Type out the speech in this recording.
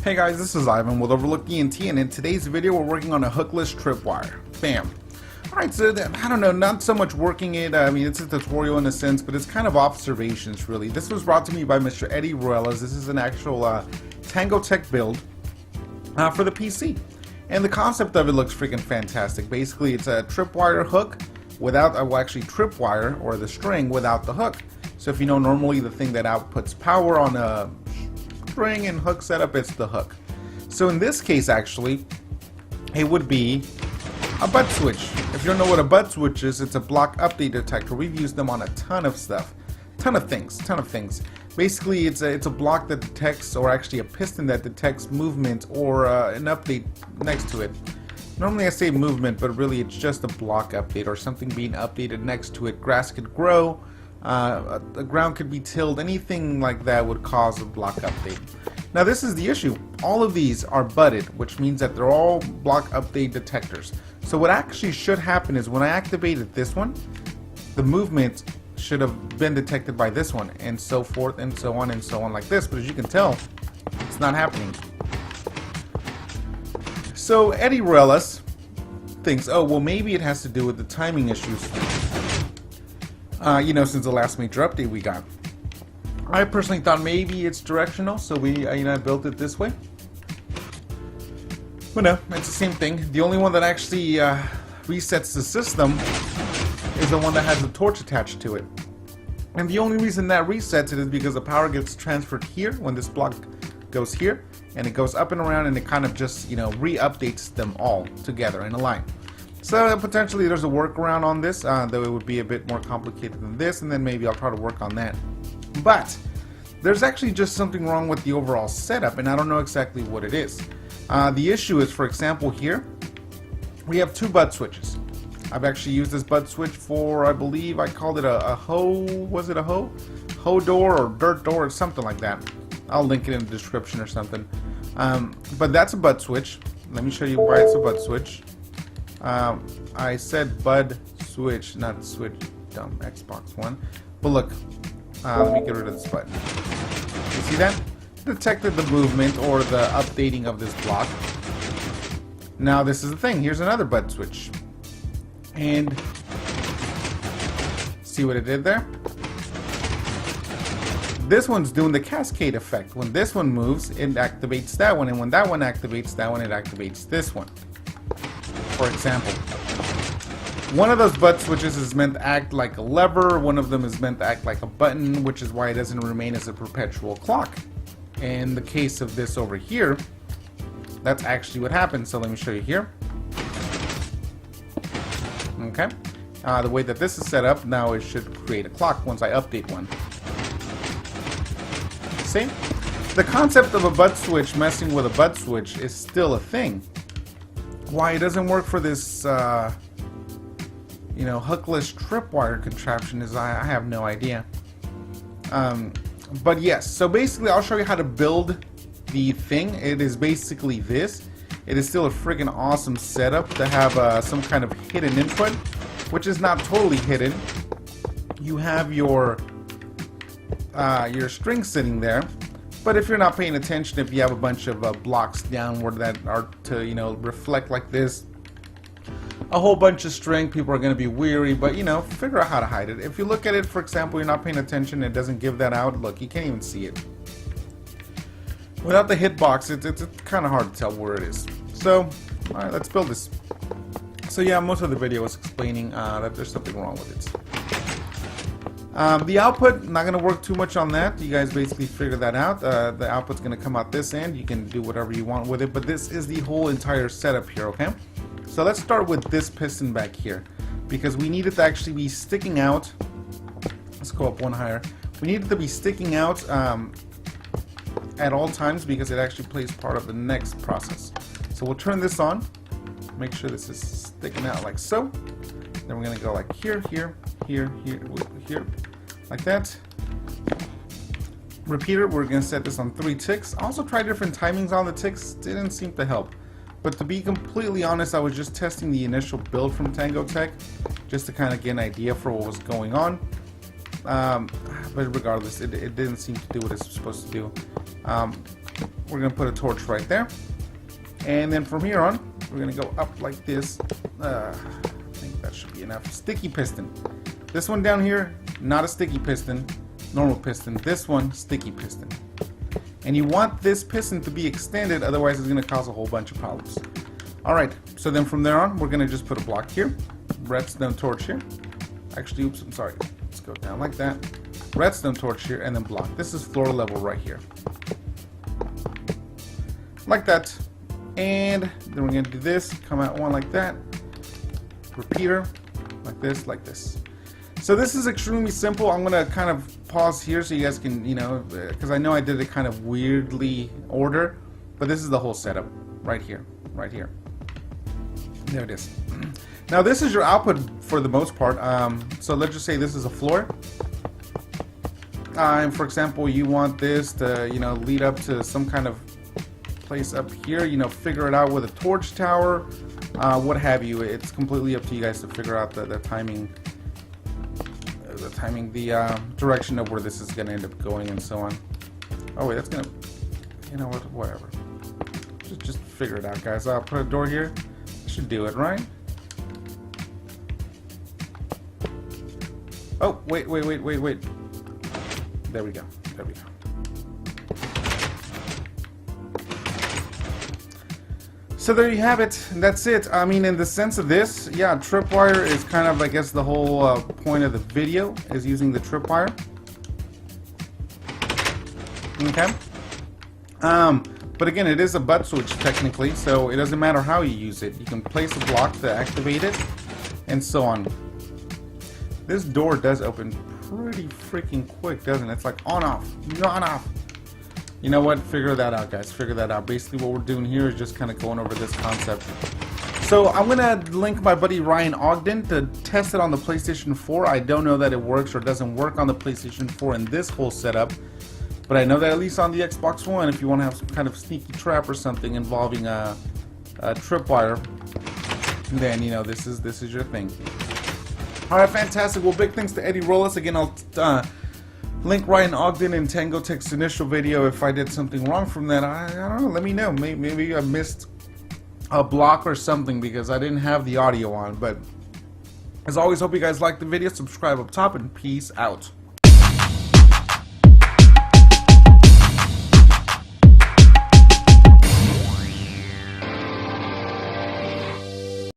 Hey guys, this is Ivan with OverlookeDENT, and in today's video we're working on a hookless tripwire. Bam. Alright, so I don't know, not so much working it, I mean it's a tutorial in a sense, but it's kind of observations really. This was brought to me by Mr. Eddie Ruelas. This is an actual Tmaejor build for the PC. And the concept of it looks freaking fantastic. Basically it's a tripwire hook without, well actually tripwire, or the string without the hook. So if you know, normally the thing that outputs power on a string and hook setup, it's the hook. So in this case actually it would be a butt switch. If you don't know what a butt switch is, it's a block update detector. We've used them on a ton of stuff, ton of things. Basically it's a block that detects, or actually a piston that detects movement or an update next to it. Normally I say movement, but really it's just a block update or something being updated next to it. Grass could grow, the ground could be tilled, anything like that would cause a block update. Now this is the issue. All of these are butted, which means that they're all block update detectors. So what actually should happen is when I activated this one, the movement should have been detected by this one, and so forth and so on like this. But as you can tell, it's not happening. So Eddie Ruelas thinks, oh well, maybe it has to do with the timing issues. You know, since the last major update we got. I personally thought maybe it's directional, so I built it this way. But no, it's the same thing. The only one that actually resets the system is the one that has the torch attached to it. And the only reason that resets it is because the power gets transferred here when this block goes here, and it goes up and around, and it kind of just, you know, re-updates them all together in a line. So potentially there's a workaround on this, though it would be a bit more complicated than this, and then maybe I'll try to work on that. But there's actually just something wrong with the overall setup, and I don't know exactly what it is. The issue is, for example, here we have two butt switches. I've actually used this butt switch for, I believe I called it a hoe, was it a hoe? Hoe door or dirt door or something like that. I'll link it in the description or something. But that's a butt switch. Let me show you why it's a butt switch. I said bud switch, not switch, dumb Xbox One. But look, let me get rid of this button. You see that? Detected the movement or the updating of this block. Now this is the thing. Here's another bud switch. And see what it did there? This one's doing the cascade effect. When this one moves, it activates that one, and when that one activates that one, it activates this one. For example, one of those butt switches is meant to act like a lever, one of them is meant to act like a button, which is why it doesn't remain as a perpetual clock. In the case of this over here, that's actually what happens. So let me show you here. Okay, the way that this is set up, now it should create a clock once I update one. See? The concept of a butt switch messing with a butt switch is still a thing. Why it doesn't work for this, you know, hookless tripwire contraption is I have no idea. But yes, so basically I'll show you how to build the thing. It is basically this. It is still a freaking awesome setup to have some kind of hidden input, which is not totally hidden. You have your string sitting there. But if you're not paying attention, if you have a bunch of blocks downward that are to, you know, reflect like this, a whole bunch of string, people are going to be weary, but, you know, figure out how to hide it. If you look at it, for example, you're not paying attention, it doesn't give that out. Look, you can't even see it. Without the hitbox, it's kind of hard to tell where it is. So, alright, let's build this. So yeah, most of the video was explaining that there's something wrong with it. The output, not going to work too much on that. You guys basically figure that out. The output's going to come out this end. You can do whatever you want with it, but this is the whole entire setup here, okay? So let's start with this piston back here, because we need it to actually be sticking out. Let's go up one higher. We need it to be sticking out at all times, because it actually plays part of the next process. So we'll turn this on. Make sure this is sticking out like so. Then we're going to go like here, here, here, here, here, like that. Repeater, we're going to set this on 3 ticks. Also try different timings on the ticks. Didn't seem to help. But to be completely honest, I was just testing the initial build from Tmaejor, just to kind of get an idea for what was going on. But regardless, it didn't seem to do what it's supposed to do. we're going to put a torch right there. And then from here on, we're going to go up like this. I think that should be enough. Sticky piston. This one down here, not a sticky piston, normal piston. This one, sticky piston. And you want this piston to be extended, otherwise it's going to cause a whole bunch of problems. Alright, so then from there on, we're going to just put a block here. Redstone torch here. Actually, oops, I'm sorry. Let's go down like that. Redstone torch here, and then block. This is floor level right here. Like that. And then we're going to do this. Come out one like that. Repeater. Like this, like this. So this is extremely simple. I'm going to kind of pause here so you guys can, you know, because I know I did it kind of weirdly order. But this is the whole setup. Right here. Right here. There it is. Now this is your output for the most part. So let's just say this is a floor. And for example, you want this to, you know, lead up to some kind of place up here. You know, figure it out with a torch tower, what have you. It's completely up to you guys to figure out the timing, the direction of where this is going to end up going, and so on. Oh wait, that's gonna, you know what? Whatever. Just figure it out, guys. I'll put a door here. Should do it, right? Oh, wait. There we go. There we go. So there you have it. That's it. I mean, in the sense of this, yeah, Tripwire is kind of, I guess, the whole point of the video is using the Tripwire. Okay. But again, it is a butt switch technically, so it doesn't matter how you use it. You can place a block to activate it, and so on. This door does open pretty freaking quick, doesn't it? It's like on off, on off. You know what? Figure that out, guys. Figure that out. Basically, what we're doing here is just kind of going over this concept. So I'm gonna link my buddy Ryan Ogden to test it on the PlayStation 4. I don't know that it works or doesn't work on the PlayStation 4 in this whole setup. But I know that at least on the Xbox One, if you want to have some kind of sneaky trap or something involving a tripwire, then you know this is your thing. All right, fantastic. Well, big thanks to Eddie Rollis. Again, I'll link Ryan Ogden and Tango Tech's initial video. If I did something wrong from that, I don't know. Let me know. Maybe I missed a block or something because I didn't have the audio on. But as always, hope you guys liked the video. Subscribe up top, and peace out.